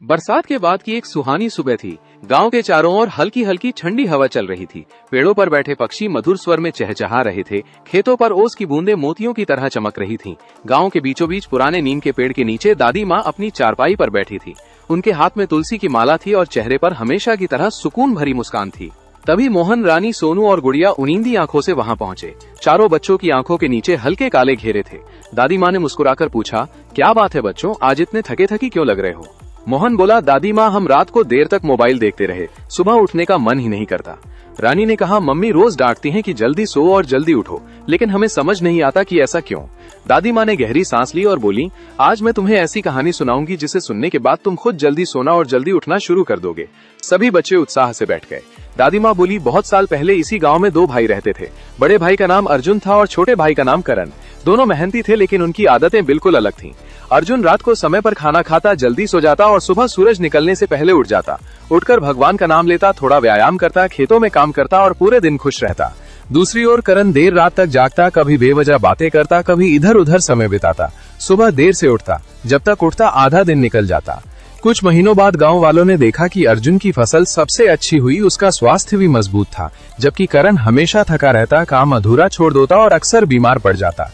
बरसात के बाद की एक सुहानी सुबह थी। गांव के चारों ओर हल्की हल्की ठंडी हवा चल रही थी। पेड़ों पर बैठे पक्षी मधुर स्वर में चहचहा रहे थे। खेतों पर ओस की बूंदें मोतियों की तरह चमक रही थीं। गांव के बीचों बीच पुराने नीम के पेड़ के नीचे दादी माँ अपनी चारपाई पर बैठी थी। उनके हाथ में तुलसी की माला थी और चेहरे पर हमेशा की तरह सुकून भरी मुस्कान थी। तभी मोहन, रानी, सोनू और गुड़िया उनींदी आंखों से वहां पहुंचे। चारों बच्चों की आंखों के नीचे हल्के काले घेरे थे। दादी माँ ने मुस्कुराकर पूछा, क्या बात है बच्चों, आज इतने थके थकी क्यों लग रहे हो? मोहन बोला, दादी माँ, हम रात को देर तक मोबाइल देखते रहे, सुबह उठने का मन ही नहीं करता। रानी ने कहा, मम्मी रोज डांटती हैं कि जल्दी सो और जल्दी उठो, लेकिन हमें समझ नहीं आता कि ऐसा क्यों। दादी माँ ने गहरी सांस ली और बोली, आज मैं तुम्हें ऐसी कहानी सुनाऊंगी जिसे सुनने के बाद तुम खुद जल्दी सोना और जल्दी उठना शुरू कर दोगे। सभी बच्चे उत्साह से बैठ गए। दादी माँ बोली, बहुत साल पहले इसी गांव में दो भाई रहते थे। बड़े भाई का नाम अर्जुन था और छोटे भाई का नाम करण। दोनों मेहनती थे, लेकिन उनकी आदतें बिल्कुल अलग थीं। अर्जुन रात को समय पर खाना खाता, जल्दी सो जाता और सुबह सूरज निकलने से पहले उठ जाता। उठकर भगवान का नाम लेता, थोड़ा व्यायाम करता, खेतों में काम करता और पूरे दिन खुश रहता। दूसरी ओर करण देर रात तक जागता, कभी बेवजह बातें करता, कभी इधर उधर समय बिताता। सुबह देर से उठता, जब तक उठता आधा दिन निकल जाता। कुछ महीनों बाद गांव वालों ने देखा कि अर्जुन की फसल सबसे अच्छी हुई, उसका स्वास्थ्य भी मजबूत था, जबकि करण हमेशा थका रहता, काम अधूरा छोड़ देता और अक्सर बीमार पड़ जाता।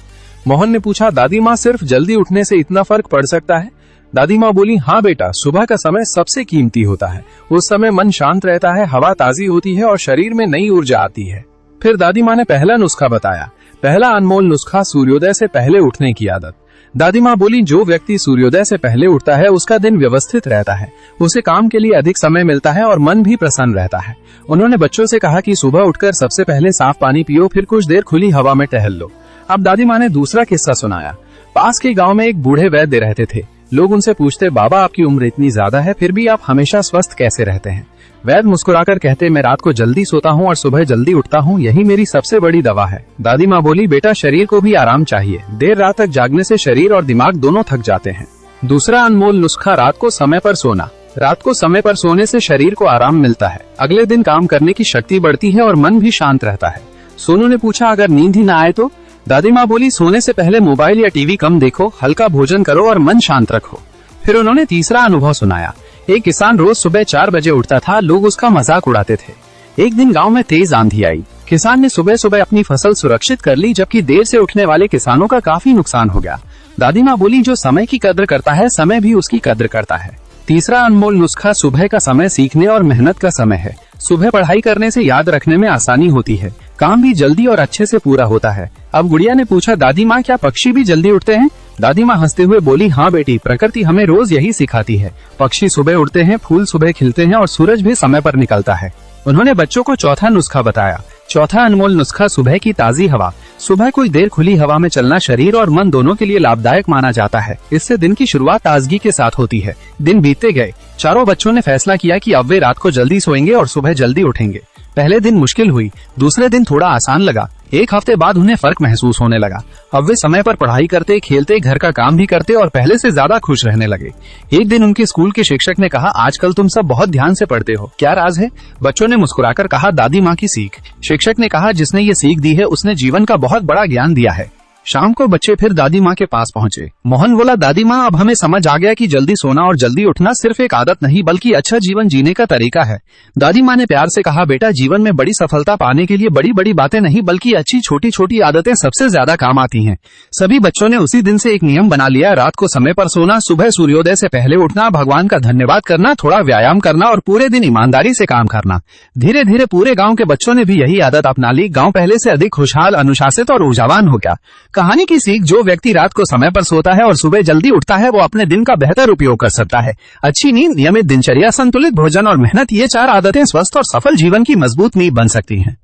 मोहन ने पूछा, दादी माँ, सिर्फ जल्दी उठने से इतना फर्क पड़ सकता है? दादी माँ बोली, हाँ बेटा, सुबह का समय सबसे कीमती होता है। उस समय मन शांत रहता है, हवा ताजी होती है और शरीर में नई ऊर्जा आती है। फिर दादी माँ ने पहला नुस्खा बताया। पहला अनमोल नुस्खा, सूर्योदय से पहले उठने की आदत। दादी माँ बोली, जो व्यक्ति सूर्योदय से पहले उठता है उसका दिन व्यवस्थित रहता है, उसे काम के लिए अधिक समय मिलता है और मन भी प्रसन्न रहता है। उन्होंने बच्चों से कहा कि सुबह उठकर सबसे पहले साफ पानी पियो, फिर कुछ देर खुली हवा में टहल लो। अब दादी माँ ने दूसरा किस्सा सुनाया। पास के गांव में एक बूढ़े वैद्य रहते थे। लोग उनसे पूछते, बाबा, आपकी उम्र इतनी ज्यादा है, फिर भी आप हमेशा स्वस्थ कैसे रहते हैं? वैद्य मुस्कुराकर कहते, मैं रात को जल्दी सोता हूँ और सुबह जल्दी उठता हूँ, यही मेरी सबसे बड़ी दवा है। दादी माँ बोली, बेटा, शरीर को भी आराम चाहिए। देर रात तक जागने से शरीर और दिमाग दोनों थक जाते हैं। दूसरा अनमोल नुस्खा, रात को समय पर सोना। रात को समय पर सोने से शरीर को आराम मिलता है, अगले दिन काम करने की शक्ति बढ़ती है और मन भी शांत रहता है। सोनू ने पूछा, अगर नींद ही न आए तो? दादी माँ बोली, सोने से पहले मोबाइल या टीवी कम देखो, हल्का भोजन करो और मन शांत रखो। फिर उन्होंने तीसरा अनुभव सुनाया। एक किसान रोज सुबह 4 बजे उठता था, लोग उसका मजाक उड़ाते थे। एक दिन गांव में तेज आंधी आई। किसान ने सुबह सुबह अपनी फसल सुरक्षित कर ली, जबकि देर से उठने वाले किसानों का काफी नुकसान हो गया। दादी माँ बोली, जो समय की कद्र करता है, समय भी उसकी कद्र करता है। तीसरा अनमोल नुस्खा, सुबह का समय सीखने और मेहनत का समय है। सुबह पढ़ाई करने से याद रखने में आसानी होती है, काम भी जल्दी और अच्छे से पूरा होता है। अब गुड़िया ने पूछा, दादी माँ, क्या पक्षी भी जल्दी उठते हैं? दादी माँ हंसते हुए बोली, हाँ बेटी, प्रकृति हमें रोज यही सिखाती है। पक्षी सुबह उठते हैं, फूल सुबह खिलते हैं और सूरज भी समय पर निकलता है। उन्होंने बच्चों को चौथा नुस्खा बताया। चौथा अनमोल नुस्खा, सुबह की ताजी हवा। सुबह कोई देर खुली हवा में चलना शरीर और मन दोनों के लिए लाभदायक माना जाता है। इससे दिन की शुरुआत ताजगी के साथ होती है। दिन बीतते गए, चारों बच्चों ने फैसला किया कि अब वे रात को जल्दी सोएंगे और सुबह जल्दी उठेंगे। पहले दिन मुश्किल हुई, दूसरे दिन थोड़ा आसान लगा। एक हफ्ते बाद उन्हें फर्क महसूस होने लगा। अब वे समय पर पढ़ाई करते, खेलते, घर का काम भी करते और पहले से ज्यादा खुश रहने लगे। एक दिन उनके स्कूल के शिक्षक ने कहा, आजकल तुम सब बहुत ध्यान से पढ़ते हो, क्या राज है? बच्चों ने मुस्कुराकर कहा, दादी माँ की सीख। शिक्षक ने कहा, जिसने ये सीख दी है उसने जीवन का बहुत बड़ा ज्ञान दिया है। शाम को बच्चे फिर दादी माँ के पास पहुँचे। मोहन बोला, दादी माँ, अब हमें समझ आ गया कि जल्दी सोना और जल्दी उठना सिर्फ एक आदत नहीं, बल्कि अच्छा जीवन जीने का तरीका है। दादी माँ ने प्यार से कहा, बेटा, जीवन में बड़ी सफलता पाने के लिए बड़ी बड़ी बातें नहीं, बल्कि अच्छी छोटी छोटी आदतें सबसे ज्यादा काम आती हैं। सभी बच्चों ने उसी दिन से एक नियम बना लिया, रात को समय पर सोना, सुबह सूर्योदय से पहले उठना, भगवान का धन्यवाद करना, थोड़ा व्यायाम करना और पूरे दिन ईमानदारी से काम करना। धीरे धीरे पूरे गाँव के बच्चों ने भी यही आदत अपना ली। गाँव पहले से अधिक खुशहाल, अनुशासित और ऊर्जावान हो गया। कहानी की सीख, जो व्यक्ति रात को समय पर सोता है और सुबह जल्दी उठता है, वो अपने दिन का बेहतर उपयोग कर सकता है। अच्छी नींद, नियमित दिनचर्या, संतुलित भोजन और मेहनत, ये 4 आदतें स्वस्थ और सफल जीवन की मजबूत नींव बन सकती हैं।